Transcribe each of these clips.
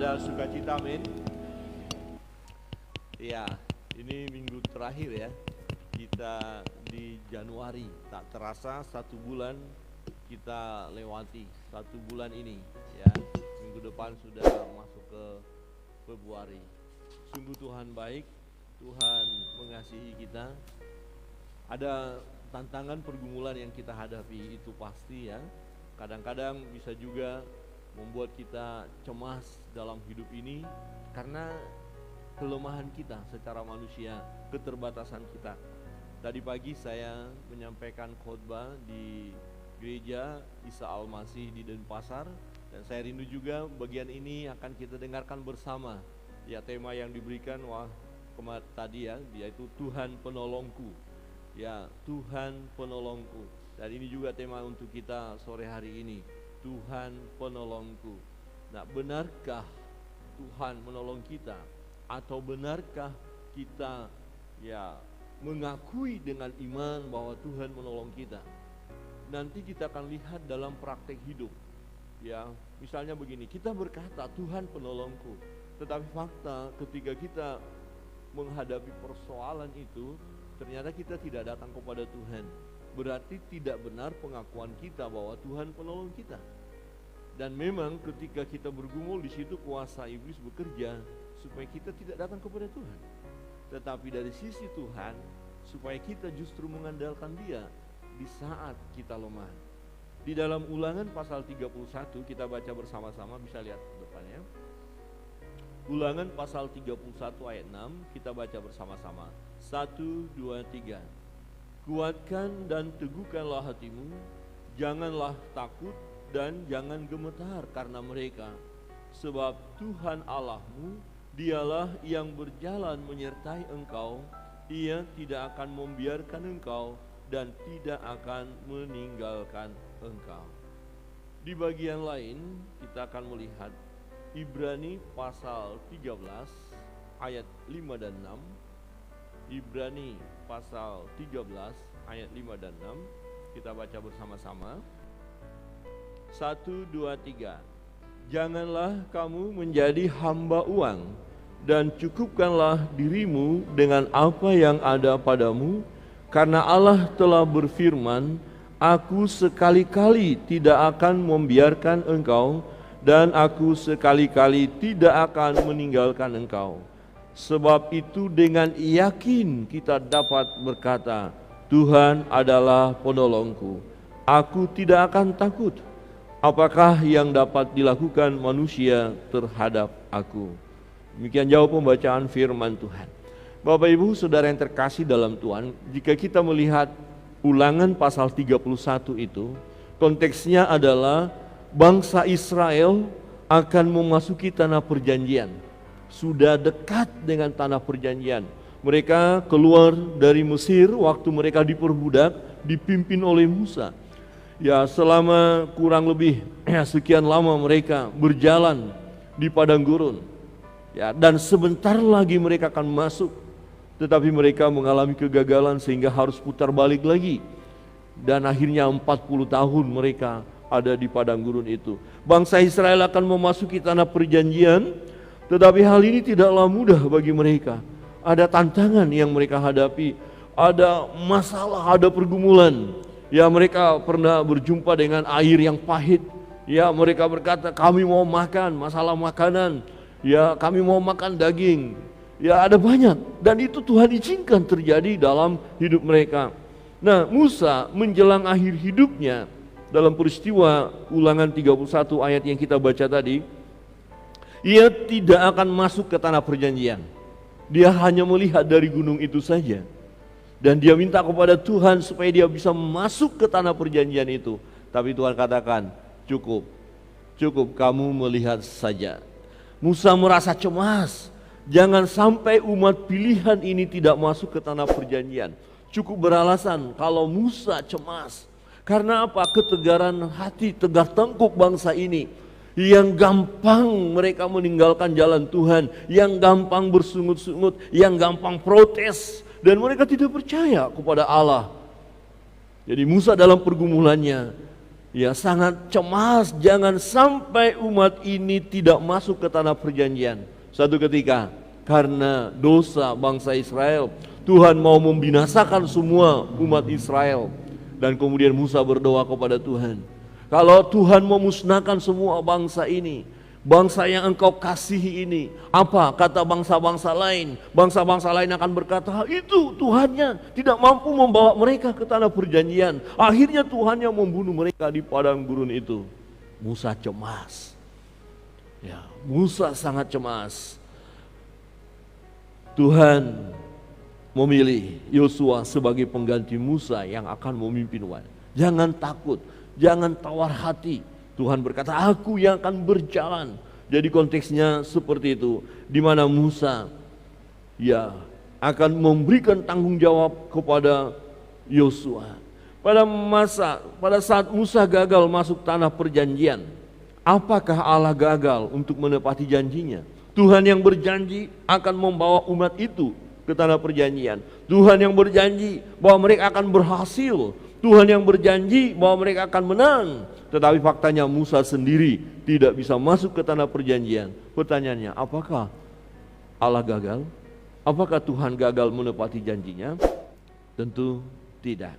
pada sukacita, amin. Ya, ini minggu terakhir ya. Kita di Januari, tak terasa 1 bulan kita lewati 1 bulan ini ya. Minggu depan sudah masuk ke Februari. Sungguh Tuhan baik, Tuhan mengasihi kita. Ada tantangan pergumulan yang kita hadapi, itu pasti ya. Kadang-kadang bisa juga membuat kita cemas dalam hidup ini karena kelemahan kita secara manusia, keterbatasan kita. Tadi pagi saya menyampaikan khotbah di gereja Isa Al-Masih di Denpasar, dan saya rindu juga bagian ini akan kita dengarkan bersama. Ya, tema yang diberikan tadi ya, yaitu Tuhan penolongku. Ya, Tuhan penolongku. Dan ini juga tema untuk kita sore hari ini, Tuhan penolongku. Nah, benarkah Tuhan menolong kita? Atau benarkah kita ya mengakui dengan iman bahwa Tuhan menolong kita? Nanti kita akan lihat dalam praktek hidup. Ya, misalnya begini, kita berkata Tuhan penolongku, tetapi fakta ketika kita menghadapi persoalan itu, ternyata kita tidak datang kepada Tuhan. Berarti tidak benar pengakuan kita bahwa Tuhan penolong kita. Dan memang ketika kita bergumul, di situ kuasa iblis bekerja supaya kita tidak datang kepada Tuhan. Tetapi dari sisi Tuhan, supaya kita justru mengandalkan Dia di saat kita lemah. Di dalam Ulangan pasal 31 kita baca bersama-sama, bisa lihat depannya. Ulangan pasal 31 ayat 6 kita baca bersama-sama. 1, 2, 3. Kuatkan dan teguhkanlah hatimu, janganlah takut dan jangan gemetar karena mereka. Sebab Tuhan Allahmu, Dialah yang berjalan menyertai engkau. Ia tidak akan membiarkan engkau dan tidak akan meninggalkan engkau. Di bagian lain kita akan melihat Ibrani pasal 13 ayat 5 dan 6. Ibrani pasal 13 ayat 5 dan 6. Kita baca bersama-sama. 1, 2, 3. Janganlah kamu menjadi hamba uang, dan cukupkanlah dirimu dengan apa yang ada padamu, karena Allah telah berfirman, Aku sekali-kali tidak akan membiarkan engkau, dan aku sekali-kali tidak akan meninggalkan engkau. Sebab itu dengan yakin kita dapat berkata, Tuhan adalah penolongku, aku tidak akan takut. Apakah yang dapat dilakukan manusia terhadap aku? Demikian jauh pembacaan firman Tuhan. Bapak Ibu Saudara yang terkasih dalam Tuhan, jika kita melihat Ulangan pasal 31 itu, konteksnya adalah bangsa Israel akan memasuki tanah perjanjian. Sudah dekat dengan tanah perjanjian. Mereka keluar dari Mesir waktu mereka diperbudak, dipimpin oleh Musa. Ya, selama kurang lebih sekian lama mereka berjalan di padang gurun. Ya, dan sebentar lagi mereka akan masuk, tetapi mereka mengalami kegagalan sehingga harus putar balik lagi. Dan akhirnya 40 tahun mereka ada di padang gurun itu. Bangsa Israel akan memasuki tanah perjanjian, tetapi hal ini tidaklah mudah bagi mereka. Ada tantangan yang mereka hadapi, ada masalah, ada pergumulan. Ya, mereka pernah berjumpa dengan air yang pahit. Ya, mereka berkata, kami mau makan, masalah makanan. Ya, kami mau makan daging. Ya, ada banyak. Dan itu Tuhan izinkan terjadi dalam hidup mereka. Nah, Musa menjelang akhir hidupnya, dalam peristiwa Ulangan 31 ayat yang kita baca tadi, ia tidak akan masuk ke tanah perjanjian. Dia hanya melihat dari gunung itu saja. Dan dia minta kepada Tuhan supaya dia bisa masuk ke tanah perjanjian itu. Tapi Tuhan katakan, cukup kamu melihat saja. Musa merasa cemas, jangan sampai umat pilihan ini tidak masuk ke tanah perjanjian. Cukup beralasan kalau Musa cemas. Karena apa? Ketegaran hati, tegar tengkuk bangsa ini. Yang gampang mereka meninggalkan jalan Tuhan, yang gampang bersungut-sungut, yang gampang protes. Dan mereka tidak percaya kepada Allah. Jadi Musa dalam pergumulannya, Ya, sangat cemas jangan sampai umat ini tidak masuk ke tanah perjanjian. Suatu ketika karena dosa bangsa Israel, Tuhan mau membinasakan semua umat Israel. Dan kemudian Musa berdoa kepada Tuhan, kalau Tuhan memusnahkan semua bangsa ini, bangsa yang engkau kasihi ini, apa kata bangsa-bangsa lain? Bangsa-bangsa lain akan berkata, itu Tuhannya tidak mampu membawa mereka ke tanah perjanjian. Akhirnya Tuhannya membunuh mereka di padang gurun itu. Musa cemas. Ya, Musa sangat cemas. Tuhan memilih Yosua sebagai pengganti Musa yang akan memimpin umat. Jangan takut, jangan tawar hati. Tuhan berkata, aku yang akan berjalan. Jadi konteksnya seperti itu, di mana Musa ya akan memberikan tanggung jawab kepada Yosua. Pada saat Musa gagal masuk tanah perjanjian, apakah Allah gagal untuk menepati janjinya? Tuhan yang berjanji akan membawa umat itu ke tanah perjanjian. Tuhan yang berjanji bahwa mereka akan berhasil. Tuhan yang berjanji bahwa mereka akan menang. Tetapi faktanya Musa sendiri tidak bisa masuk ke tanah perjanjian. Pertanyaannya, apakah Allah gagal? Apakah Tuhan gagal menepati janjinya? Tentu tidak.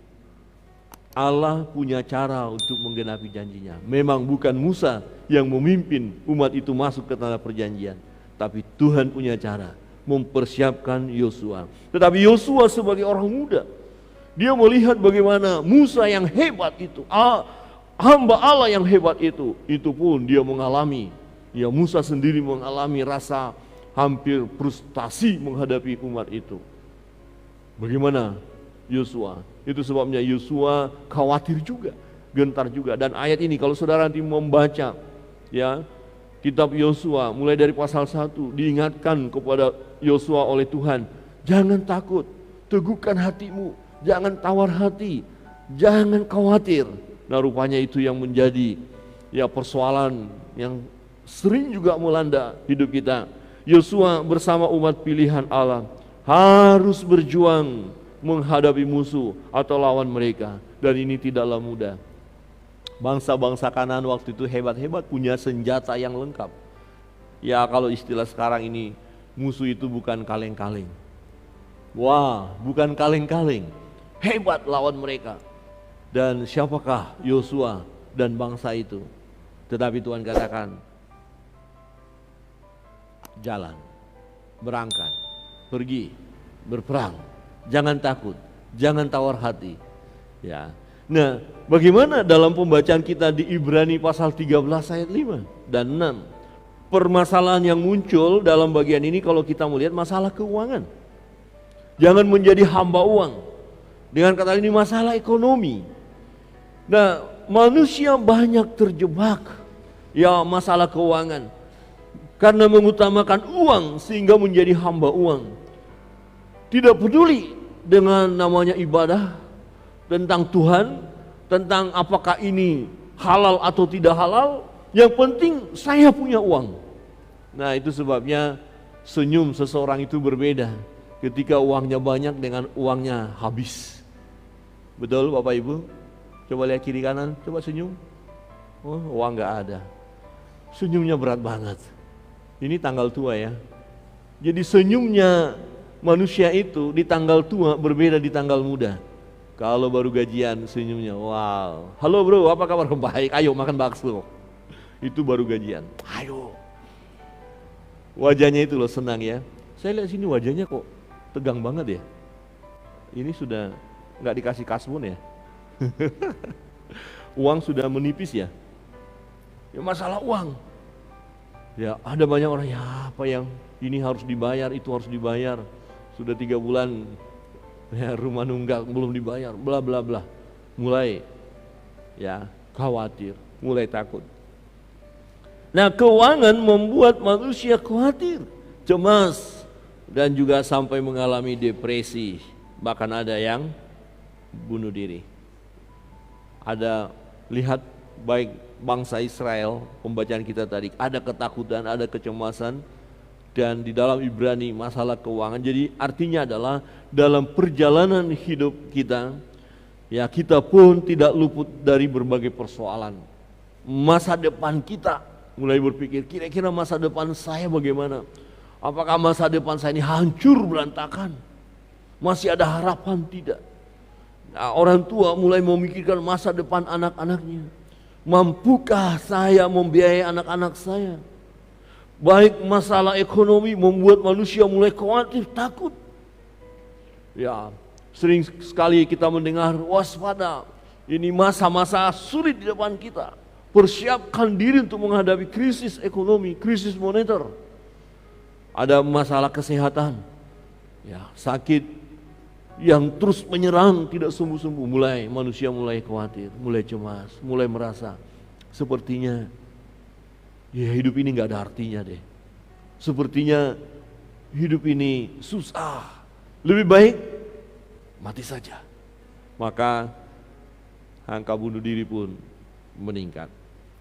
Allah punya cara untuk menggenapi janjinya. Memang bukan Musa yang memimpin umat itu masuk ke tanah perjanjian, tapi Tuhan punya cara mempersiapkan Yosua. Tetapi Yosua sebagai orang muda, dia melihat bagaimana Musa yang hebat itu, hamba Allah yang hebat itu pun dia mengalami, ya Musa sendiri mengalami rasa hampir frustasi menghadapi umat itu. Bagaimana Yosua? Itu sebabnya Yosua khawatir juga, gentar juga. Dan ayat ini kalau saudara nanti membaca ya kitab Yosua mulai dari pasal 1, diingatkan kepada Yosua oleh Tuhan, jangan takut, teguhkan hatimu, jangan tawar hati, jangan khawatir. Nah, rupanya itu yang menjadi ya persoalan yang sering juga melanda hidup kita. Yosua bersama umat pilihan Allah harus berjuang menghadapi musuh atau lawan mereka, dan ini tidaklah mudah. Bangsa-bangsa Kanaan waktu itu hebat-hebat, punya senjata yang lengkap. Ya kalau istilah sekarang ini, musuh itu bukan kaleng-kaleng. Wah, bukan kaleng-kaleng, hebat lawan mereka. Dan siapakah Yosua dan bangsa itu? Tetapi Tuhan katakan, jalan, berangkat, pergi, berperang, jangan takut, jangan tawar hati. Ya. Nah, bagaimana dalam pembacaan kita di Ibrani pasal 13 ayat 5 dan 6? Permasalahan yang muncul dalam bagian ini kalau kita melihat masalah keuangan. Jangan menjadi hamba uang. Dengan kata ini masalah ekonomi. Nah, manusia banyak terjebak ya masalah keuangan karena mengutamakan uang sehingga menjadi hamba uang. Tidak peduli dengan namanya ibadah, tentang Tuhan, tentang apakah ini halal atau tidak halal. Yang penting saya punya uang. Nah, itu sebabnya senyum seseorang itu berbeda ketika uangnya banyak dengan uangnya habis. Betul Bapak Ibu? Coba lihat kiri kanan, coba senyum. Oh, uang gak ada. Senyumnya berat banget. Ini tanggal tua ya. Jadi senyumnya manusia itu di tanggal tua berbeda di tanggal muda. Kalau baru gajian senyumnya, wow. Halo bro, apa kabar? Baik, ayo makan bakso. Itu baru gajian, ayo. Wajahnya itu loh senang ya. Saya lihat sini wajahnya kok tegang banget ya. Ini sudah nggak dikasih kasbon ya. Uang sudah menipis ya. Ya masalah uang. Ya ada banyak orang, ya apa yang ini harus dibayar, itu harus dibayar. Sudah 3 bulan ya, rumah nunggak belum dibayar, bla bla bla. Mulai ya khawatir, mulai takut. Nah, keuangan membuat manusia khawatir, cemas, dan juga sampai mengalami depresi. Bahkan ada yang bunuh diri. Ada, lihat baik bangsa Israel, pembacaan kita tadi, ada ketakutan, ada kecemasan. Dan di dalam Ibrani masalah keuangan. Jadi artinya adalah dalam perjalanan hidup kita, Ya, kita pun tidak luput dari berbagai persoalan. Masa depan kita mulai berpikir, kira-kira masa depan saya bagaimana? Apakah masa depan saya ini hancur berantakan? Masih ada harapan? Tidak. Nah, orang tua mulai memikirkan masa depan anak-anaknya. Mampukah saya membiayai anak-anak saya? Baik masalah ekonomi membuat manusia mulai khawatir, takut. Ya, sering sekali kita mendengar, waspada, ini masa-masa sulit di depan kita. Persiapkan diri untuk menghadapi krisis ekonomi, krisis moneter. Ada masalah kesehatan, ya, sakit yang terus menyerang tidak sembuh-sembuh. Manusia mulai khawatir, mulai cemas, mulai merasa sepertinya ya hidup ini gak ada artinya deh. Sepertinya hidup ini susah. Lebih baik mati saja. Maka angka bunuh diri pun meningkat.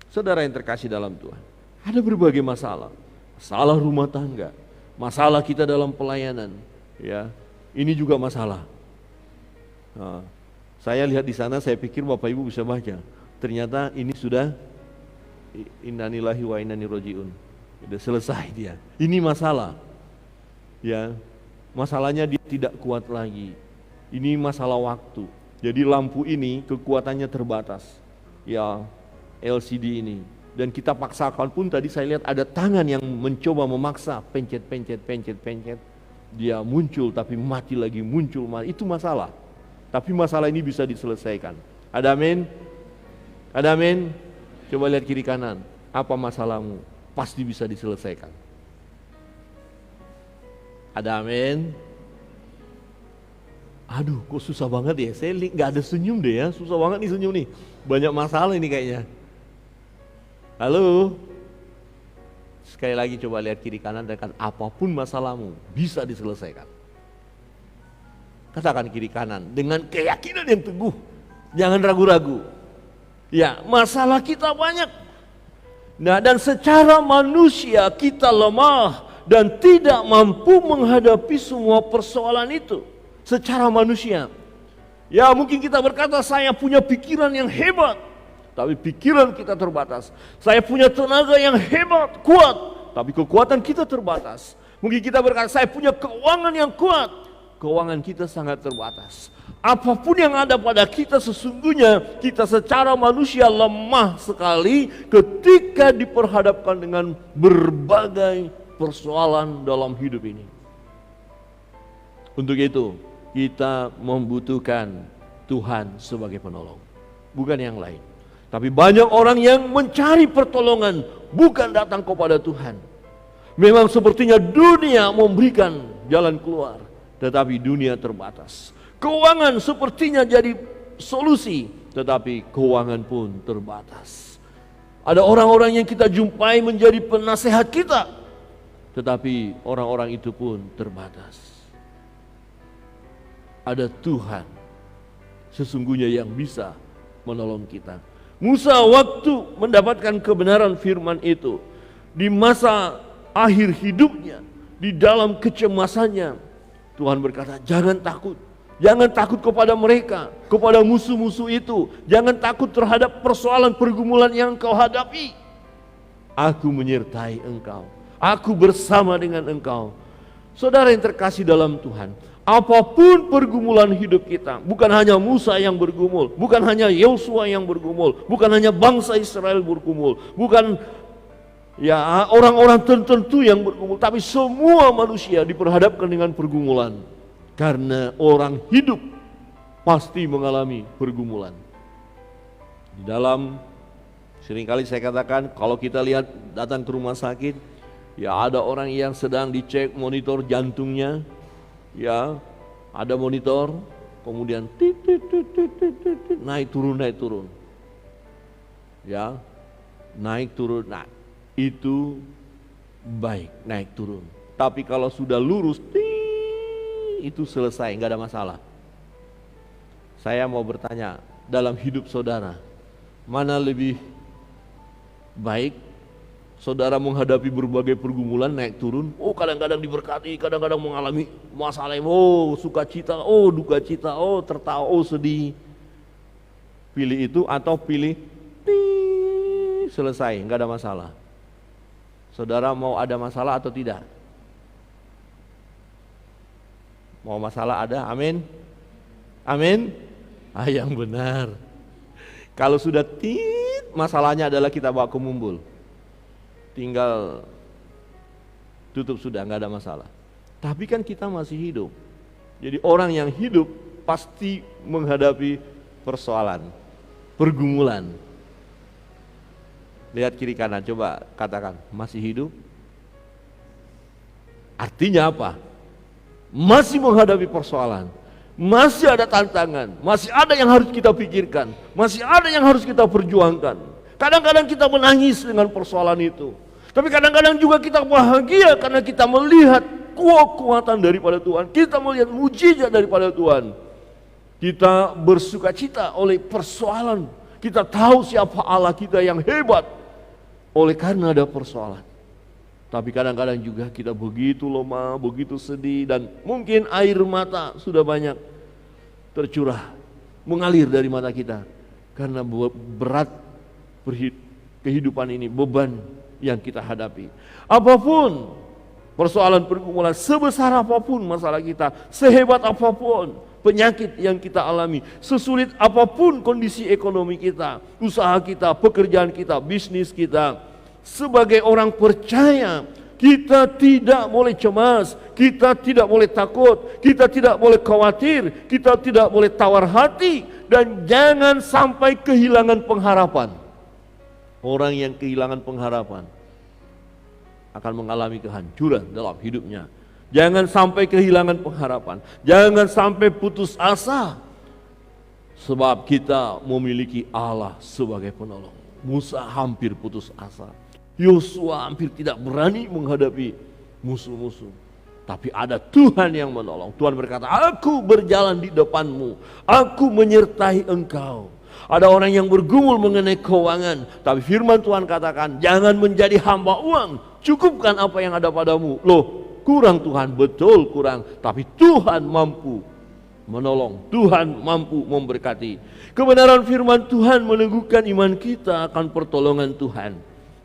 Saudara yang terkasih dalam Tuhan, ada berbagai masalah. Masalah rumah tangga, masalah kita dalam pelayanan, ya. Ini juga masalah. Nah, saya lihat di sana, saya pikir Bapak Ibu bisa baca. Ternyata ini sudah innalillahi wa inna ilaihi rajiun. Sudah selesai dia. Ini masalah. Ya. Masalahnya dia tidak kuat lagi. Ini masalah waktu. Jadi lampu ini kekuatannya terbatas. Ya, LCD ini. Dan kita paksakan pun tadi saya lihat ada tangan yang mencoba memaksa, pencet. Dia muncul tapi mati lagi, muncul mati. Itu masalah. Tapi masalah ini bisa diselesaikan. Ada amin? Ada amin? Coba lihat kiri kanan. Apa masalahmu? Pasti bisa diselesaikan. Ada amin? Aduh, kok susah banget ya. Saya nggak ada senyum deh ya. Susah banget nih senyum nih. Banyak masalah ini kayaknya. Halo? Sekali lagi coba lihat kiri kanan dan apapun masalahmu bisa diselesaikan. Katakan kiri kanan dengan keyakinan yang teguh. Jangan ragu-ragu. Ya, masalah kita banyak. Nah, dan secara manusia kita lemah dan tidak mampu menghadapi semua persoalan itu. Secara manusia. Ya, mungkin kita berkata saya punya pikiran yang hebat. Tapi pikiran kita terbatas. Saya punya tenaga yang hebat, kuat, tapi kekuatan kita terbatas. Mungkin kita berkata, saya punya keuangan yang kuat, keuangan kita sangat terbatas. Apapun yang ada pada kita sesungguhnya, kita secara manusia lemah sekali ketika diperhadapkan dengan berbagai persoalan dalam hidup ini. Untuk itu, kita membutuhkan Tuhan sebagai penolong, bukan yang lain. Tapi banyak orang yang mencari pertolongan, bukan datang kepada Tuhan. Memang sepertinya dunia memberikan jalan keluar, tetapi dunia terbatas. Keuangan sepertinya jadi solusi, tetapi keuangan pun terbatas. Ada orang-orang yang kita jumpai menjadi penasehat kita, tetapi orang-orang itu pun terbatas. Ada Tuhan sesungguhnya yang bisa menolong kita. Musa waktu mendapatkan kebenaran firman itu, di masa akhir hidupnya, di dalam kecemasannya, Tuhan berkata, jangan takut. Jangan takut kepada mereka, kepada musuh-musuh itu. Jangan takut terhadap persoalan pergumulan yang engkau hadapi. Aku menyertai engkau. Aku bersama dengan engkau. Saudara yang terkasih dalam Tuhan, apapun pergumulan hidup kita, bukan hanya Musa yang bergumul, bukan hanya Yosua yang bergumul, bukan hanya bangsa Israel bergumul, bukan ya orang-orang tertentu yang bergumul, tapi semua manusia diperhadapkan dengan pergumulan. Karena orang hidup pasti mengalami pergumulan. Di dalam, seringkali saya katakan, kalau kita lihat datang ke rumah sakit, ya ada orang yang sedang dicek monitor jantungnya, ya ada monitor, kemudian naik turun, ya naik turun. Nah itu baik, naik turun. Tapi kalau sudah lurus, itu selesai, nggak ada masalah. Saya mau bertanya, dalam hidup saudara, mana lebih baik? Saudara menghadapi berbagai pergumulan, naik turun, oh kadang-kadang diberkati, kadang-kadang mengalami masalah, oh sukacita, oh duka cita, oh tertawa, oh sedih. Pilih itu atau pilih selesai, nggak ada masalah. Saudara mau ada masalah atau tidak? Mau masalah ada, amin? Amin? Yang benar. Kalau sudah masalahnya adalah kita bawa ke mumbul, tinggal tutup sudah, nggak ada masalah. Tapi kan kita masih hidup. Jadi orang yang hidup pasti menghadapi persoalan, pergumulan. Lihat kiri kanan, coba katakan, masih hidup? Artinya apa? Masih menghadapi persoalan, masih ada tantangan, masih ada yang harus kita pikirkan, masih ada yang harus kita perjuangkan. Kadang-kadang kita menangis dengan persoalan itu, tapi kadang-kadang juga kita bahagia karena kita melihat kekuatan daripada Tuhan, kita melihat mujizat daripada Tuhan. Kita bersuka cita oleh persoalan, kita tahu siapa Allah kita yang hebat oleh karena ada persoalan. Tapi kadang-kadang juga kita begitu lemah, begitu sedih, dan mungkin air mata sudah banyak tercurah, mengalir dari mata kita karena berat kehidupan ini, beban yang kita hadapi. Apapun persoalan, pergumulan, sebesar apapun masalah kita, sehebat apapun penyakit yang kita alami, sesulit apapun kondisi ekonomi kita, usaha kita, pekerjaan kita, bisnis kita, sebagai orang percaya kita tidak boleh cemas, kita tidak boleh takut, kita tidak boleh khawatir, kita tidak boleh tawar hati, dan jangan sampai kehilangan pengharapan. Orang yang kehilangan pengharapan akan mengalami kehancuran dalam hidupnya. Jangan sampai kehilangan pengharapan, jangan sampai putus asa, sebab kita memiliki Allah sebagai penolong. Musa hampir putus asa, Yosua hampir tidak berani menghadapi musuh-musuh, tapi ada Tuhan yang menolong. Tuhan berkata, aku berjalan di depanmu, aku menyertai engkau. Ada orang yang bergumul mengenai keuangan, tapi firman Tuhan katakan, jangan menjadi hamba uang, cukupkan apa yang ada padamu. Loh, kurang Tuhan, betul kurang, tapi Tuhan mampu menolong, Tuhan mampu memberkati. Kebenaran firman Tuhan meneguhkan iman kita akan pertolongan Tuhan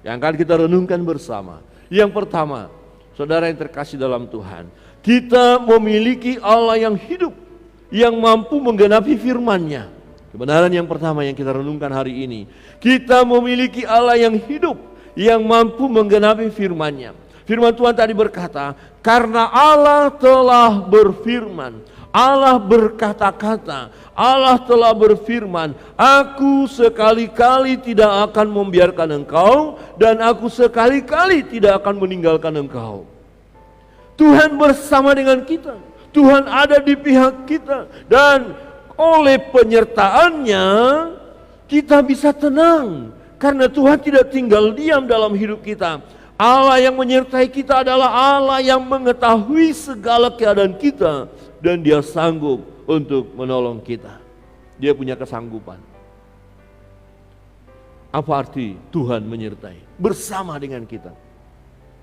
yang akan kita renungkan bersama. Yang pertama, saudara yang terkasih dalam Tuhan, kita memiliki Allah yang hidup, yang mampu menggenapi firman-Nya. Kebenaran yang pertama yang kita renungkan hari ini, kita memiliki Allah yang hidup, yang mampu menggenapi firman-Nya. Firman Tuhan tadi berkata, karena Allah telah berfirman, Allah berkata-kata, Allah telah berfirman, aku sekali-kali tidak akan membiarkan engkau, dan aku sekali-kali tidak akan meninggalkan engkau. Tuhan bersama dengan kita, Tuhan ada di pihak kita, dan oleh penyertaannya kita bisa tenang, karena Tuhan tidak tinggal diam dalam hidup kita. Allah yang menyertai kita adalah Allah yang mengetahui segala keadaan kita, dan Dia sanggup untuk menolong kita. Dia punya kesanggupan. Apa arti Tuhan menyertai? Bersama dengan kita.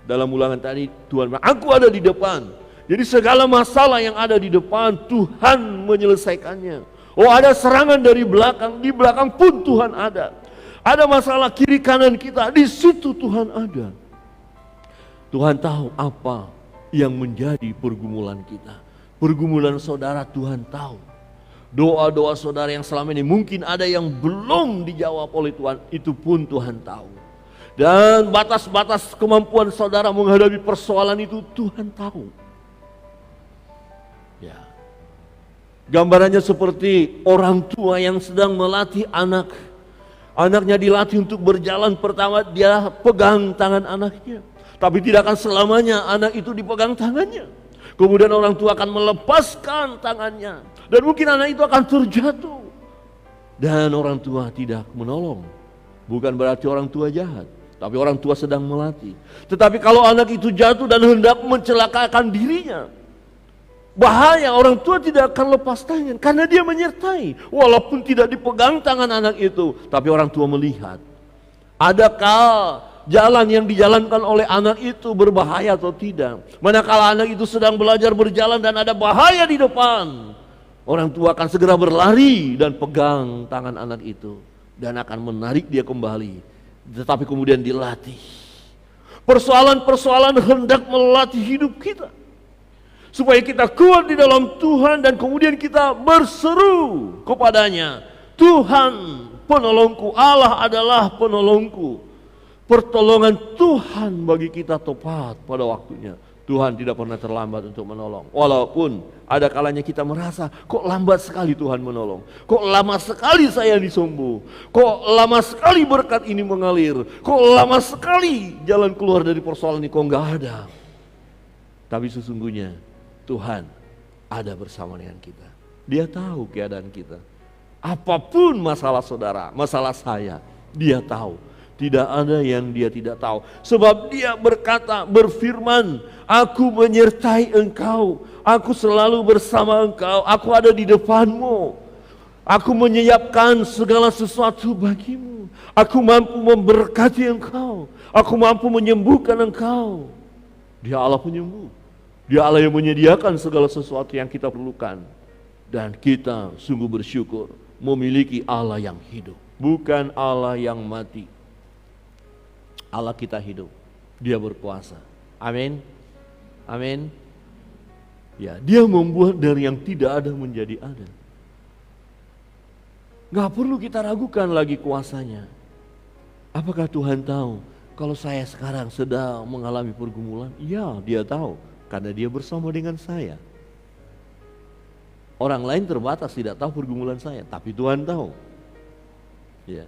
Dalam ulangan tadi Tuhan bilang, aku ada di depan. Jadi segala masalah yang ada di depan Tuhan menyelesaikannya. Oh, ada serangan dari belakang, di belakang pun Tuhan ada. Ada masalah kiri kanan kita, di situ Tuhan ada. Tuhan tahu apa yang menjadi pergumulan kita. Pergumulan saudara Tuhan tahu. Doa-doa saudara yang selama ini mungkin ada yang belum dijawab oleh Tuhan, itu pun Tuhan tahu. Dan batas-batas kemampuan saudara menghadapi persoalan itu Tuhan tahu. Ya. Gambarannya seperti orang tua yang sedang melatih anak. Anaknya dilatih untuk berjalan, pertama dia pegang tangan anaknya. Tapi tidak akan selamanya anak itu dipegang tangannya. Kemudian orang tua akan melepaskan tangannya, dan mungkin anak itu akan terjatuh. Dan orang tua tidak menolong. Bukan berarti orang tua jahat, tapi orang tua sedang melatih. Tetapi kalau anak itu jatuh dan hendak mencelakakan dirinya, bahaya, orang tua tidak akan lepas tangan, karena dia menyertai. Walaupun tidak dipegang tangan anak itu, tapi orang tua melihat. Adakah jalan yang dijalankan oleh anak itu berbahaya atau tidak? Manakala anak itu sedang belajar berjalan dan ada bahaya di depan, Orang tua akan segera berlari dan pegang tangan anak itu dan akan menarik dia kembali. Tetapi kemudian dilatih. Persoalan-persoalan hendak melatih hidup kita supaya kita kuat di dalam Tuhan, dan kemudian kita berseru kepadanya, Tuhan penolongku, Allah adalah penolongku. Pertolongan Tuhan bagi kita tepat pada waktunya. Tuhan tidak pernah terlambat untuk menolong. Walaupun ada kalanya kita merasa, kok lambat sekali Tuhan menolong. Kok lama sekali saya disembuh. Kok lama sekali berkat ini mengalir. Kok lama sekali jalan keluar dari persoalan ini kok nggak ada. Tapi sesungguhnya Tuhan ada bersama dengan kita. Dia tahu keadaan kita. Apapun masalah saudara, masalah saya, Dia tahu. Tidak ada yang Dia tidak tahu. Sebab Dia berkata, berfirman, aku menyertai engkau, aku selalu bersama engkau, aku ada di depanmu. Aku menyiapkan segala sesuatu bagimu. Aku mampu memberkati engkau, aku mampu menyembuhkan engkau. Dia Allah penyembuh. Dia Allah yang menyediakan segala sesuatu yang kita perlukan. Dan kita sungguh bersyukur memiliki Allah yang hidup, bukan Allah yang mati. Allah kita hidup, Dia berkuasa. Amin. Amin. Ya, Dia membuat dari yang tidak ada menjadi ada. Gak perlu kita ragukan lagi kuasanya. Apakah Tuhan tahu kalau saya sekarang sedang mengalami pergumulan? Ya, Dia tahu, karena Dia bersama dengan saya. Orang lain terbatas tidak tahu pergumulan saya, tapi Tuhan tahu. Ya.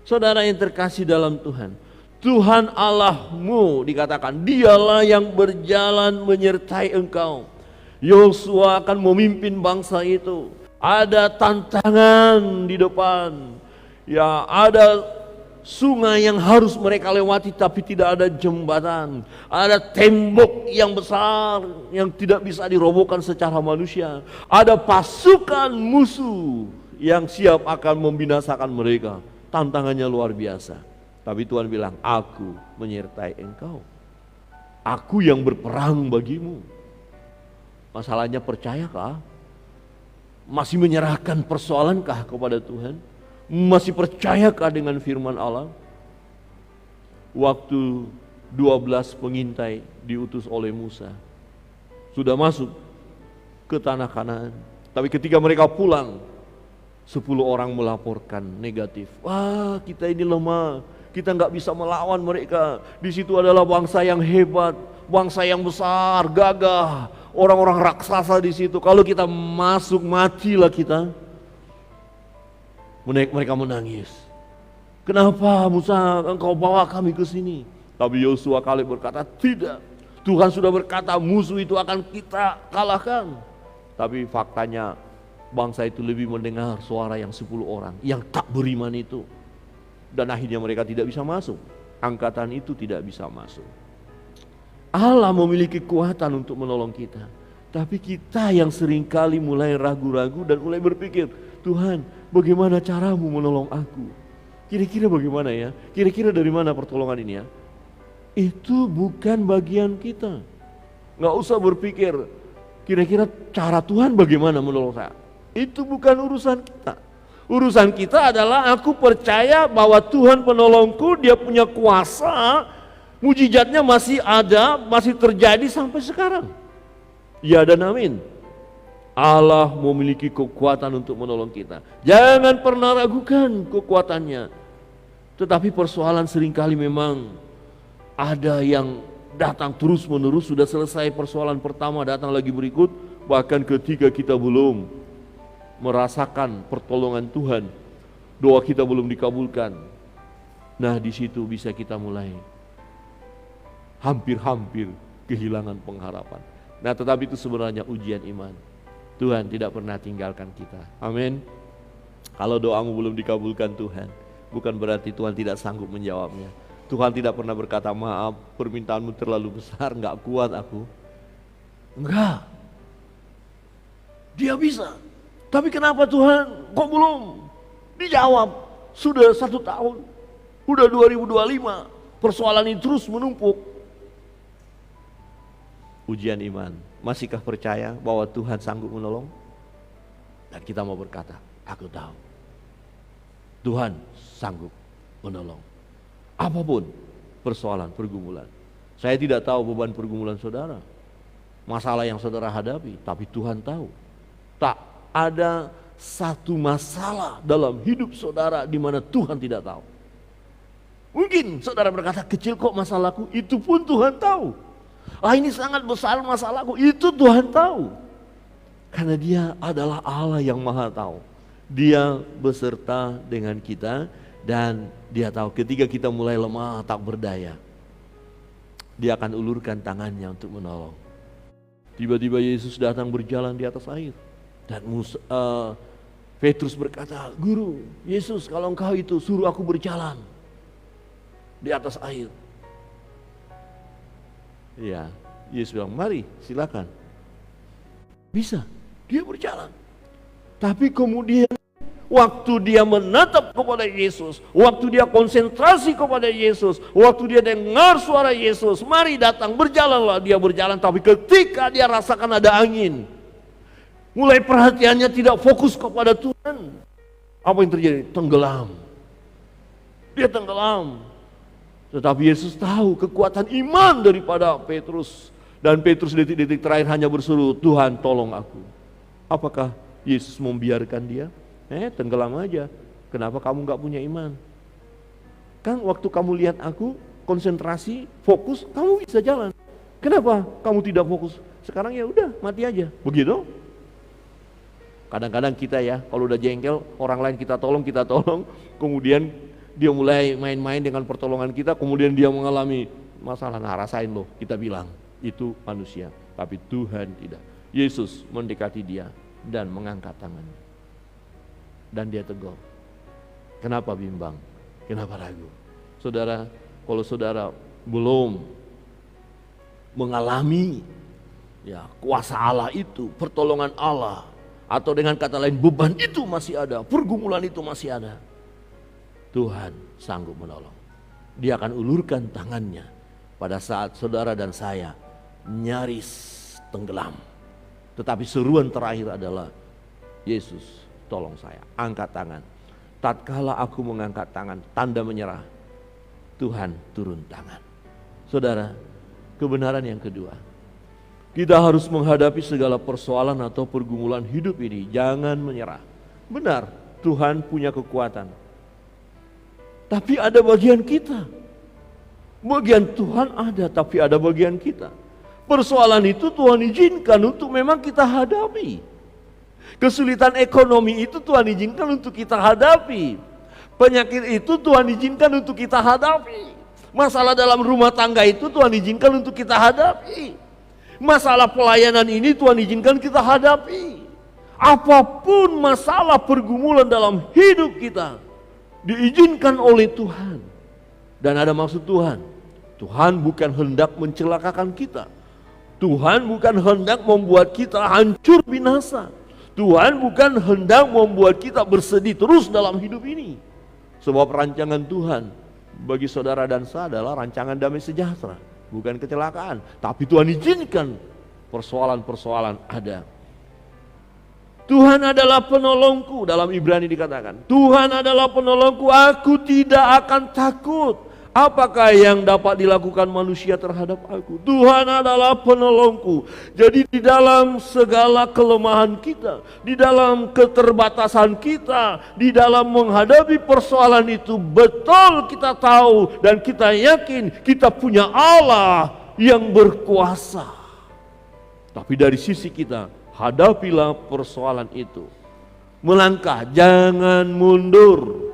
Saudara yang terkasih dalam Tuhan, Tuhan Allahmu dikatakan, Dialah yang berjalan menyertai engkau. Yosua akan memimpin bangsa itu. Ada tantangan di depan. Ya, ada sungai yang harus mereka lewati tapi tidak ada jembatan. Ada tembok yang besar yang tidak bisa dirobohkan secara manusia. Ada pasukan musuh yang siap akan membinasakan mereka. Tantangannya luar biasa. Tapi Tuhan bilang, aku menyertai engkau. Aku yang berperang bagimu. Masalahnya, percayakah? Masih menyerahkan persoalankah kepada Tuhan? Masih percayakah dengan firman Allah? Waktu 12 pengintai diutus oleh Musa, sudah masuk ke tanah Kanaan. Tapi ketika mereka pulang, 10 orang melaporkan negatif. Wah, kita ini lemah. Kita nggak bisa melawan mereka. Di situ adalah bangsa yang hebat, bangsa yang besar, gagah, orang-orang raksasa di situ. Kalau kita masuk, matilah kita. Mereka menangis. Kenapa Musa engkau bawa kami ke sini? Tapi Yosua kali berkata, tidak. Tuhan sudah berkata musuh itu akan kita kalahkan. Tapi faktanya bangsa itu lebih mendengar suara yang 10 orang yang tak beriman itu. Dan akhirnya mereka tidak bisa masuk. Angkatan itu tidak bisa masuk. Allah memiliki kekuatan untuk menolong kita. Tapi kita yang seringkali mulai ragu-ragu dan mulai berpikir, Tuhan, bagaimana caramu menolong aku? Kira-kira bagaimana ya? Kira-kira dari mana pertolongan ini ya? Itu bukan bagian kita. Nggak usah berpikir, kira-kira cara Tuhan bagaimana menolong saya? Itu bukan urusan kita. Urusan kita adalah aku percaya bahwa Tuhan penolongku, Dia punya kuasa, mujizatnya masih ada, masih terjadi sampai sekarang. Ya dan amin. Allah memiliki kekuatan untuk menolong kita. Jangan pernah ragukan kekuatannya. Tetapi persoalan seringkali memang ada yang datang terus menerus. Sudah selesai persoalan pertama, datang lagi berikut. Bahkan ketika kita belum merasakan pertolongan Tuhan, doa kita belum dikabulkan. Nah, di situ bisa kita mulai hampir-hampir kehilangan pengharapan. Nah, tetapi itu sebenarnya ujian iman. Tuhan tidak pernah tinggalkan kita. Amin. Kalau doamu belum dikabulkan Tuhan, bukan berarti Tuhan tidak sanggup menjawabnya. Tuhan tidak pernah berkata, maaf, permintaanmu terlalu besar, enggak kuat aku. Enggak. Dia bisa. Tapi kenapa Tuhan kok belum dijawab? Sudah 1 tahun, sudah 2025, persoalan ini terus menumpuk. Ujian iman, masihkah percaya bahwa Tuhan sanggup menolong? Dan kita mau berkata, aku tahu Tuhan sanggup menolong. Apapun persoalan, pergumulan. Saya tidak tahu beban pergumulan saudara, masalah yang saudara hadapi, tapi Tuhan tahu. Tak ada satu masalah dalam hidup saudara di mana Tuhan tidak tahu. Mungkin saudara berkata, kecil kok masalahku, itu pun Tuhan tahu. Ah, ini sangat besar masalahku, itu Tuhan tahu. Karena Dia adalah Allah yang Maha Tahu. Dia beserta dengan kita dan Dia tahu ketika kita mulai lemah tak berdaya, Dia akan ulurkan tangannya untuk menolong. Tiba-tiba Yesus datang berjalan di atas air. Dan Petrus berkata, Guru, Yesus, kalau Engkau itu suruh aku berjalan di atas air. Ya, Yesus bilang, mari silakan. Bisa, dia berjalan. Tapi kemudian waktu dia menatap kepada Yesus, waktu dia konsentrasi kepada Yesus, waktu dia dengar suara Yesus, mari datang, berjalanlah, dia berjalan. Tapi ketika dia rasakan ada angin, mulai perhatiannya tidak fokus kepada Tuhan. Apa yang terjadi? Tenggelam. Dia tenggelam. Tetapi Yesus tahu kekuatan iman daripada Petrus. Dan Petrus detik-detik terakhir hanya berseru, Tuhan tolong aku. Apakah Yesus membiarkan dia? Tenggelam aja. Kenapa kamu gak punya iman? Kan waktu kamu lihat aku, konsentrasi, fokus, kamu bisa jalan. Kenapa kamu tidak fokus? Sekarang ya udah, mati aja. Begitu? Kadang-kadang kita ya, kalau udah jengkel, orang lain kita tolong, kemudian dia mulai main-main dengan pertolongan kita, kemudian dia mengalami masalah. Nah, rasain loh, kita bilang, itu manusia. Tapi Tuhan tidak. Yesus mendekati dia dan mengangkat tangannya. Dan dia tegur. Kenapa bimbang? Kenapa ragu? Saudara, kalau saudara belum mengalami ya kuasa Allah itu, pertolongan Allah, atau dengan kata lain beban itu masih ada, pergumulan itu masih ada, Tuhan sanggup menolong. Dia akan ulurkan tangannya pada saat saudara dan saya nyaris tenggelam. Tetapi seruan terakhir adalah, Yesus tolong saya, angkat tangan. Tatkala aku mengangkat tangan, tanda menyerah, Tuhan turun tangan. Saudara, kebenaran yang kedua, kita harus menghadapi segala persoalan atau pergumulan hidup ini, jangan menyerah. Benar, Tuhan punya kekuatan. Tapi ada bagian kita. Bagian Tuhan ada, tapi ada bagian kita. Persoalan itu Tuhan izinkan untuk memang kita hadapi. Kesulitan ekonomi itu Tuhan izinkan untuk kita hadapi. Penyakit itu Tuhan izinkan untuk kita hadapi. Masalah dalam rumah tangga itu Tuhan izinkan untuk kita hadapi. Masalah pelayanan ini Tuhan izinkan kita hadapi. Apapun masalah pergumulan dalam hidup kita diizinkan oleh Tuhan. Dan ada maksud Tuhan. Tuhan bukan hendak mencelakakan kita. Tuhan bukan hendak membuat kita hancur binasa. Tuhan bukan hendak membuat kita bersedih terus dalam hidup ini. Sebab rancangan Tuhan bagi saudara dan saya adalah rancangan damai sejahtera, bukan kecelakaan. Tapi Tuhan izinkan persoalan-persoalan ada. Tuhan adalah penolongku, dalam Ibrani dikatakan, Tuhan adalah penolongku, aku tidak akan takut. Apakah yang dapat dilakukan manusia terhadap aku? Tuhan adalah penolongku. Jadi di dalam segala kelemahan kita, di dalam keterbatasan kita, di dalam menghadapi persoalan itu, betul kita tahu dan kita yakin kita punya Allah yang berkuasa. Tapi dari sisi kita, hadapilah persoalan itu. Melangkah, jangan mundur.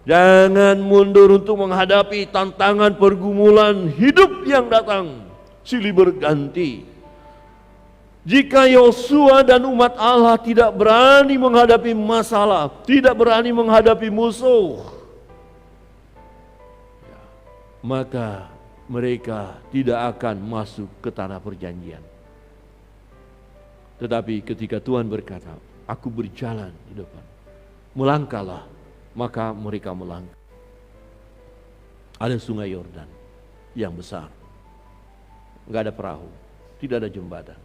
Jangan mundur untuk menghadapi tantangan pergumulan hidup yang datang. Silih berganti. Jika Yosua dan umat Allah tidak berani menghadapi masalah, tidak berani menghadapi musuh, maka mereka tidak akan masuk ke tanah perjanjian. Tetapi ketika Tuhan berkata, aku berjalan di depan, melangkahlah, maka mereka melangkah. Ada sungai Yordan yang besar, nggak ada perahu, tidak ada jembatan.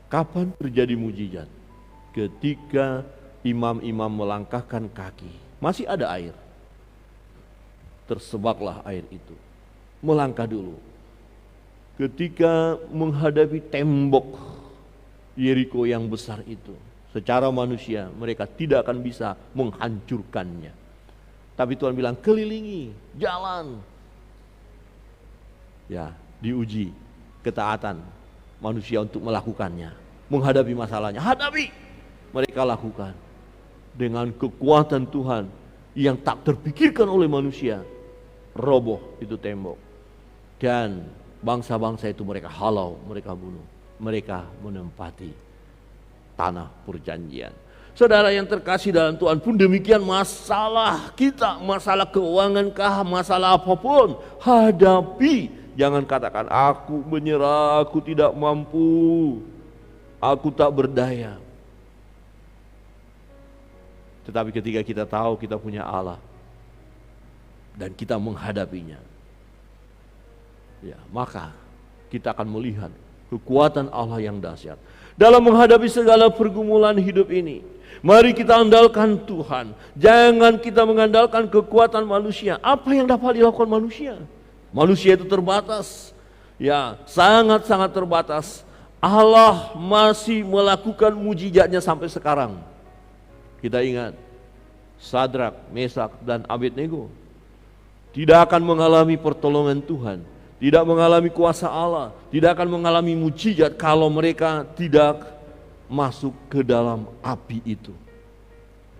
Kapan terjadi mujizat? Ketika imam-imam melangkahkan kaki, masih ada air. Tersebaklah air itu. Melangkah dulu. Ketika menghadapi tembok Yeriko yang besar itu, secara manusia mereka tidak akan bisa menghancurkannya. Tapi Tuhan bilang kelilingi, jalan. Ya, diuji ketaatan manusia untuk melakukannya. Menghadapi masalahnya, hadapi. Mereka lakukan dengan kekuatan Tuhan yang tak terpikirkan oleh manusia. Roboh itu tembok. Dan bangsa-bangsa itu mereka halau, mereka bunuh. Mereka menempati tanah perjanjian. Saudara yang terkasih dalam Tuhan pun demikian, masalah kita, masalah keuangan kah, masalah apapun, hadapi. Jangan katakan aku menyerah, aku tidak mampu, aku tak berdaya. Tetapi ketika kita tahu kita punya Allah dan kita menghadapinya, ya, maka kita akan melihat kekuatan Allah yang dahsyat dalam menghadapi segala pergumulan hidup ini. Mari kita andalkan Tuhan. Jangan kita mengandalkan kekuatan manusia. Apa yang dapat dilakukan manusia? Manusia itu terbatas. Ya, sangat-sangat terbatas. Allah masih melakukan mujizatnya sampai sekarang. Kita ingat, Sadrak, Mesak, dan Abednego tidak akan mengalami pertolongan Tuhan, tidak mengalami kuasa Allah, tidak akan mengalami mujizat kalau mereka tidak masuk ke dalam api itu.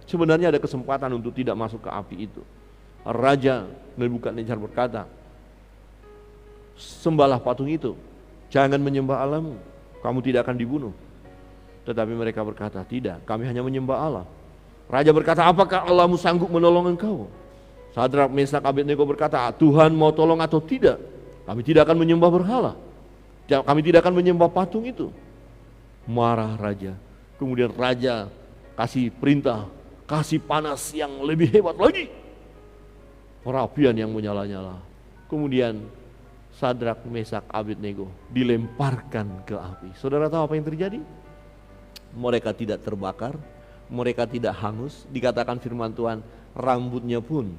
Sebenarnya ada kesempatan untuk tidak masuk ke api itu. Raja Nebukadnezar berkata, sembahlah patung itu, jangan menyembah Allahmu, kamu tidak akan dibunuh. Tetapi mereka berkata, tidak, kami hanya menyembah Allah. Raja berkata, apakah Allahmu sanggup menolong engkau? Sadrak, Mesak, Abednego berkata, Tuhan mau tolong atau tidak, kami tidak akan menyembah berhala, kami tidak akan menyembah patung itu. Marah raja. Kemudian raja kasih perintah, kasih panas yang lebih hebat lagi, perapian yang menyala-nyala. Kemudian Sadrak, Mesak, Abednego dilemparkan ke api. Saudara tahu apa yang terjadi? Mereka tidak terbakar, mereka tidak hangus. Dikatakan firman Tuhan, rambutnya pun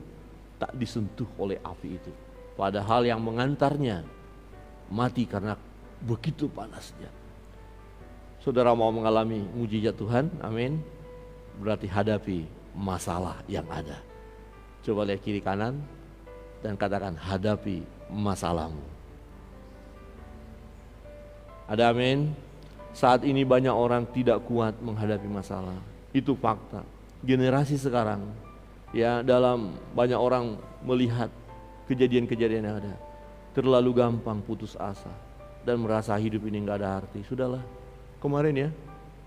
tak disentuh oleh api itu. Padahal yang mengantarnya mati karena begitu panasnya. Saudara mau mengalami mujizat Tuhan, amin, berarti hadapi masalah yang ada. Coba lihat kiri kanan dan katakan, hadapi masalahmu. Ada amin? Saat ini banyak orang tidak kuat menghadapi masalah. Itu fakta. Generasi sekarang, ya, dalam banyak orang melihat kejadian-kejadian yang ada, terlalu gampang putus asa dan merasa hidup ini nggak ada arti. Sudahlah. Kemarin ya,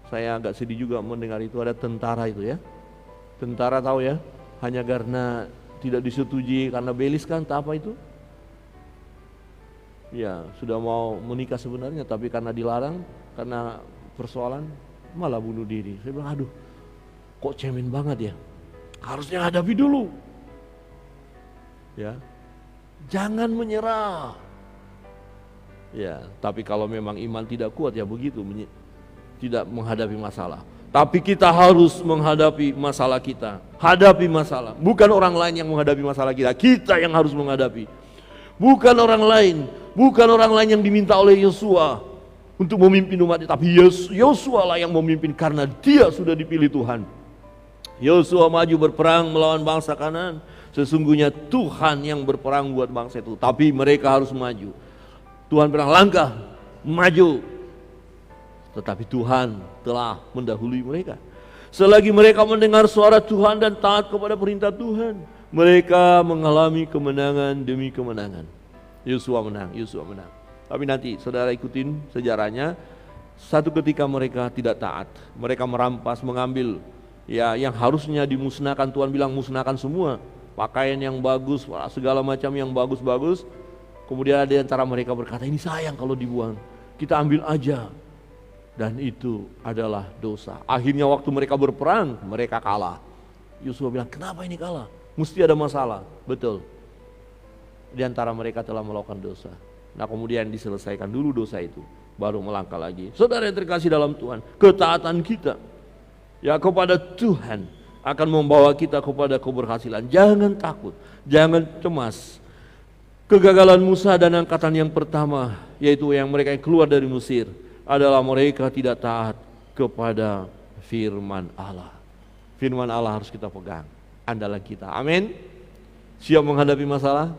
saya agak sedih juga mendengar itu, ada tentara itu ya. Tentara tahu ya, hanya karena tidak disetujui karena belis kan, tak apa itu. Ya, sudah mau menikah sebenarnya, tapi karena dilarang, karena persoalan, malah bunuh diri. Saya bilang, aduh, kok cemen banget ya. Harusnya hadapi dulu. Ya, jangan menyerah. Ya, tapi kalau memang iman tidak kuat ya begitu, tidak menghadapi masalah. Tapi kita harus menghadapi masalah kita. Hadapi masalah. Bukan orang lain yang menghadapi masalah kita. Kita yang harus menghadapi. Bukan orang lain. Bukan orang lain yang diminta oleh Yosua untuk memimpin umat. Tapi Yosua lah yang memimpin karena dia sudah dipilih Tuhan. Yosua maju berperang melawan bangsa Kanaan. Sesungguhnya Tuhan yang berperang buat bangsa itu. Tapi mereka harus maju. Tuhan bilang langkah, maju. Tetapi Tuhan telah mendahului mereka. Selagi mereka mendengar suara Tuhan dan taat kepada perintah Tuhan, mereka mengalami kemenangan demi kemenangan. Yosua menang, Yosua menang. Tapi nanti saudara ikutin sejarahnya. Satu ketika mereka tidak taat, mereka merampas, mengambil ya yang harusnya dimusnahkan. Tuhan bilang musnahkan semua, pakaian yang bagus, segala macam yang bagus-bagus. Kemudian ada di antara mereka berkata, ini sayang kalau dibuang, kita ambil aja. Dan itu adalah dosa. Akhirnya waktu mereka berperang, mereka kalah. Yosua bilang, kenapa ini kalah? Mesti ada masalah. Betul. Di antara mereka telah melakukan dosa. Nah kemudian diselesaikan dulu dosa itu, baru melangkah lagi. Saudara yang terkasih dalam Tuhan, ketaatan kita Ya, kepada Tuhan akan membawa kita kepada keberhasilan. Jangan takut, jangan cemas. Kegagalan Musa dan angkatan yang pertama, yaitu yang mereka yang keluar dari Mesir, adalah mereka tidak taat kepada firman Allah. Firman Allah harus kita pegang, andalan kita. Amin. Siap menghadapi masalah?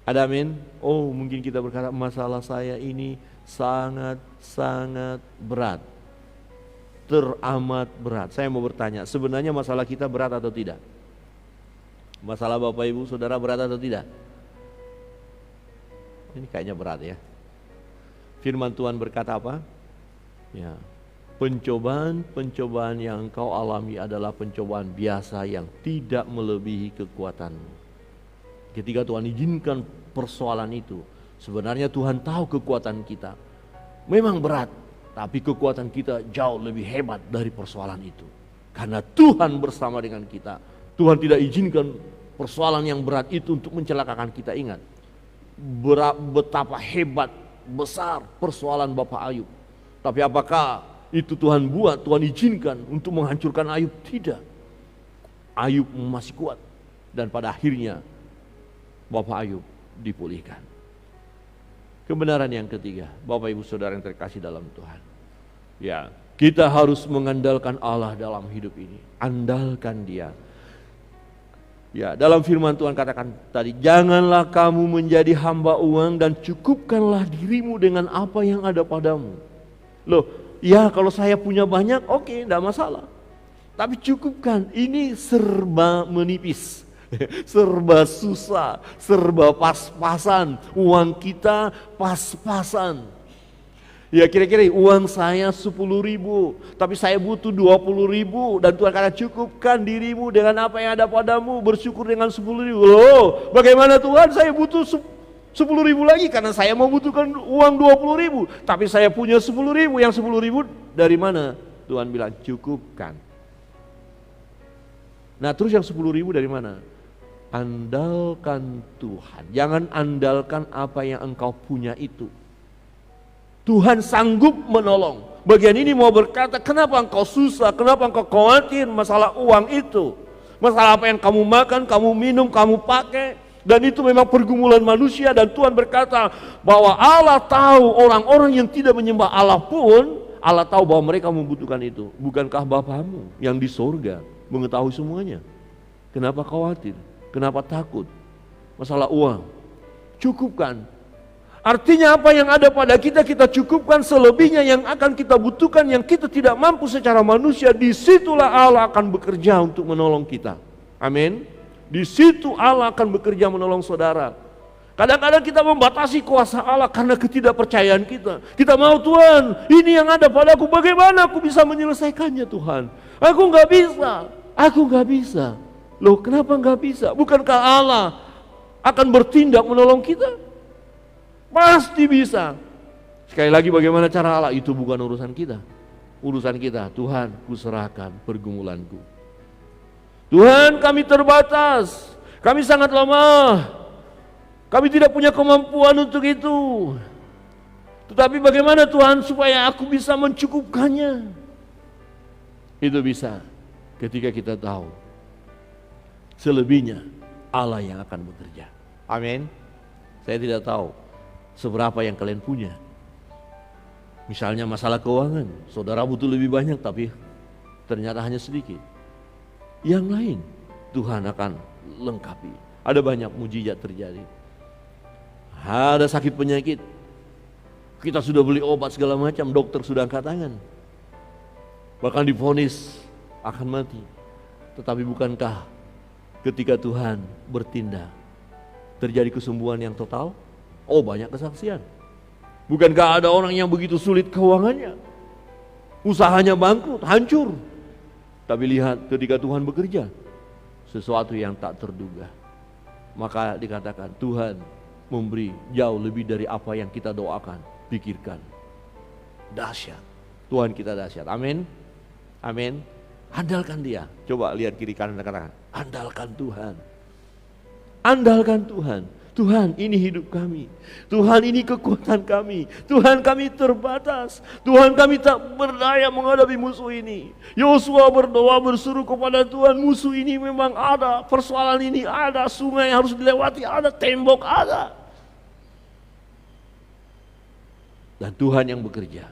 Ada amin? Oh, mungkin kita berkata, masalah saya ini sangat-sangat berat. Teramat berat. Saya mau bertanya, sebenarnya masalah kita berat atau tidak? Masalah Bapak Ibu Saudara berat atau tidak? Ini kayaknya berat ya. Firman Tuhan berkata apa? Ya, pencobaan yang engkau alami adalah pencobaan biasa yang tidak melebihi kekuatanmu. Ketika Tuhan izinkan persoalan itu, sebenarnya Tuhan tahu kekuatan kita. Memang berat, tapi kekuatan kita jauh lebih hebat dari persoalan itu. Karena Tuhan bersama dengan kita. Tuhan tidak izinkan persoalan yang berat itu untuk mencelakakan kita. Ingat, betapa hebat, besar persoalan Bapak Ayub. Tapi apakah itu Tuhan buat, Tuhan izinkan untuk menghancurkan Ayub? Tidak. Ayub masih kuat. Dan pada akhirnya Bapak Ayub dipulihkan. Kebenaran yang ketiga, Bapak Ibu Saudara yang terkasih dalam Tuhan. Ya, kita harus mengandalkan Allah dalam hidup ini. Andalkan Dia. Ya, dalam firman Tuhan katakan tadi, janganlah kamu menjadi hamba uang dan cukupkanlah dirimu dengan apa yang ada padamu. Loh, ya kalau saya punya banyak, oke, tidak masalah. Tapi cukupkan, ini serba menipis. Serba susah, serba pas-pasan, uang kita pas-pasan. Ya kira-kira uang saya 10.000, tapi saya butuh 20.000, dan Tuhan kata cukupkan dirimu dengan apa yang ada padamu, bersyukur dengan 10.000. Loh, bagaimana Tuhan, saya butuh 10.000 lagi karena saya membutuhkan uang 20.000, tapi saya punya 10.000, yang 10.000 dari mana? Tuhan bilang cukupkan. Nah terus yang 10.000 dari mana? Andalkan Tuhan. Jangan andalkan apa yang engkau punya itu. Tuhan sanggup menolong. Bagian ini mau berkata, kenapa engkau susah, kenapa engkau khawatir masalah uang itu, masalah apa yang kamu makan, kamu minum, kamu pakai. Dan itu memang pergumulan manusia. Dan Tuhan berkata bahwa Allah tahu orang-orang yang tidak menyembah Allah pun, Allah tahu bahwa mereka membutuhkan itu. Bukankah Bapamu yang di sorga mengetahui semuanya? Kenapa khawatir? Kenapa takut? Masalah uang, cukupkan. Artinya apa yang ada pada kita, kita cukupkan. Selebihnya yang akan kita butuhkan, yang kita tidak mampu secara manusia, disitulah Allah akan bekerja untuk menolong kita. Amin. Di situ Allah akan bekerja menolong saudara. Kadang-kadang kita membatasi kuasa Allah karena ketidakpercayaan kita. Kita mau, Tuhan, ini yang ada padaku, bagaimana aku bisa menyelesaikannya Tuhan? Aku nggak bisa. Loh, kenapa nggak bisa? Bukankah Allah akan bertindak menolong kita? Pasti bisa. Sekali lagi, bagaimana cara Allah? Itu bukan urusan kita. Urusan kita, Tuhan, kuserahkan pergumulanku. Tuhan, kami terbatas, kami sangat lemah, kami tidak punya kemampuan untuk itu. Tetapi bagaimana Tuhan supaya aku bisa mencukupkannya? Itu bisa ketika kita tahu selebihnya Allah yang akan bekerja. Amin. Saya tidak tahu seberapa yang kalian punya. Misalnya masalah keuangan, saudara butuh lebih banyak tapi ternyata hanya sedikit. Yang lain Tuhan akan lengkapi. Ada banyak mujizat terjadi. Ada sakit penyakit, kita sudah beli obat segala macam, dokter sudah angkat tangan, bahkan divonis akan mati. Tetapi bukankah ketika Tuhan bertindak terjadi kesembuhan yang total? Oh, banyak kesaksian. Bukankah ada orang yang begitu sulit keuangannya, usahanya bangkrut, hancur, tapi lihat ketika Tuhan bekerja, sesuatu yang tak terduga. Maka dikatakan Tuhan memberi jauh lebih dari apa yang kita doakan, pikirkan. Dahsyat, Tuhan kita dahsyat. Amin. Amin. Andalkan Dia. Coba lihat kiri kanan dan katakan, andalkan Tuhan. Andalkan Tuhan. Tuhan, ini hidup kami. Tuhan, ini kekuatan kami. Tuhan, kami terbatas. Tuhan, kami tak berdaya menghadapi musuh ini. Yosua berdoa berseru kepada Tuhan, musuh ini memang ada, persoalan ini ada, sungai harus dilewati ada, tembok ada. Dan Tuhan yang bekerja.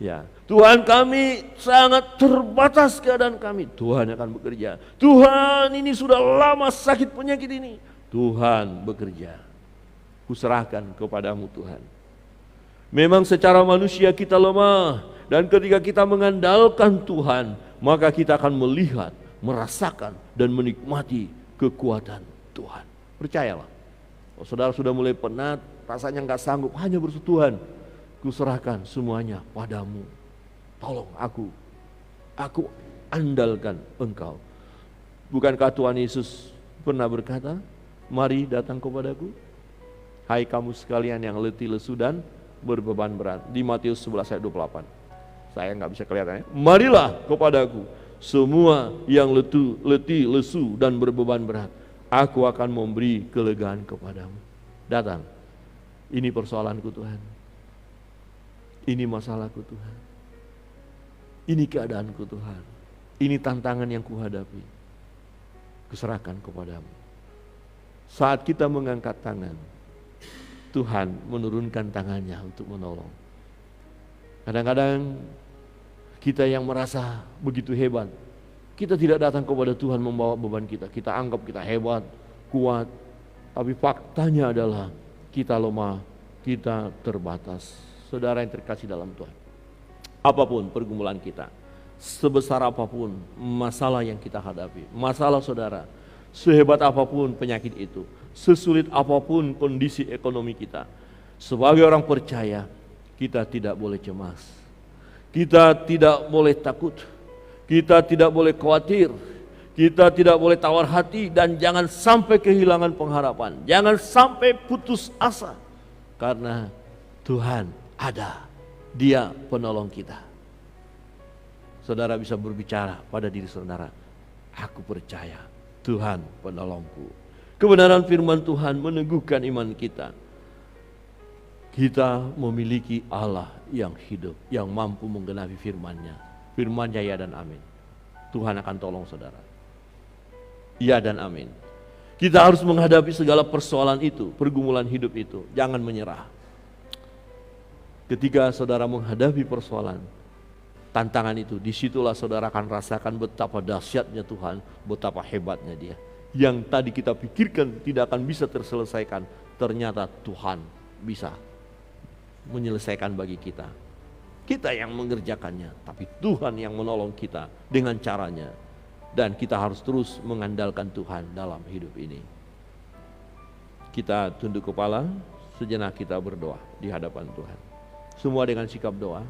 Ya, Tuhan, kami sangat terbatas keadaan kami. Tuhan akan bekerja. Tuhan, ini sudah lama sakit penyakit ini. Tuhan bekerja. Kuserahkan kepadamu Tuhan. Memang secara manusia kita lemah, dan ketika kita mengandalkan Tuhan, maka kita akan melihat, merasakan, dan menikmati kekuatan Tuhan. Percayalah. Kalau saudara sudah mulai penat, rasanya nggak sanggup, hanya berseru, Tuhan, kuserahkan semuanya padamu. Tolong aku andalkan Engkau. Bukankah Tuhan Yesus pernah berkata, mari datang kepadaku, hai kamu sekalian yang letih lesu dan berbeban berat. Di Matius 11 ayat 28. Saya nggak bisa kelihatan ya. Marilah kepadaku semua yang letih lesu dan berbeban berat. Aku akan memberi kelegaan kepadamu. Datang. Ini persoalanku Tuhan. Ini masalahku Tuhan. Ini keadaanku Tuhan. Ini tantangan yang kuhadapi. Kuserahkan kepadamu. Saat kita mengangkat tangan, Tuhan menurunkan tangannya untuk menolong. Kadang-kadang kita yang merasa begitu hebat, kita tidak datang kepada Tuhan membawa beban kita. Kita anggap kita hebat, kuat, tapi faktanya adalah kita lemah, kita terbatas. Saudara yang terkasih dalam Tuhan, apapun pergumulan kita, sebesar apapun masalah yang kita hadapi, masalah saudara, sehebat apapun penyakit itu, sesulit apapun kondisi ekonomi kita, sebagai orang percaya, kita tidak boleh cemas, kita tidak boleh takut, kita tidak boleh khawatir, kita tidak boleh tawar hati, dan jangan sampai kehilangan pengharapan, jangan sampai putus asa, karena Tuhan ada, Dia penolong kita. Saudara bisa berbicara pada diri saudara, aku percaya Tuhan penolongku. Kebenaran firman Tuhan meneguhkan iman kita. Kita memiliki Allah yang hidup, yang mampu menggenapi firman-Nya. Firman-Nya ya dan amin. Tuhan akan tolong saudara. Ya dan amin. Kita harus menghadapi segala persoalan itu, pergumulan hidup itu. Jangan menyerah. Ketika saudara menghadapi persoalan, tantangan itu, disitulah saudara akan rasakan betapa dahsyatnya Tuhan, betapa hebatnya Dia. Yang tadi kita pikirkan tidak akan bisa terselesaikan, ternyata Tuhan bisa menyelesaikan bagi kita. Kita yang mengerjakannya, tapi Tuhan yang menolong kita dengan caranya. Dan kita harus terus mengandalkan Tuhan dalam hidup ini. Kita tunduk kepala, sejenak kita berdoa di hadapan Tuhan. Semua dengan sikap doa.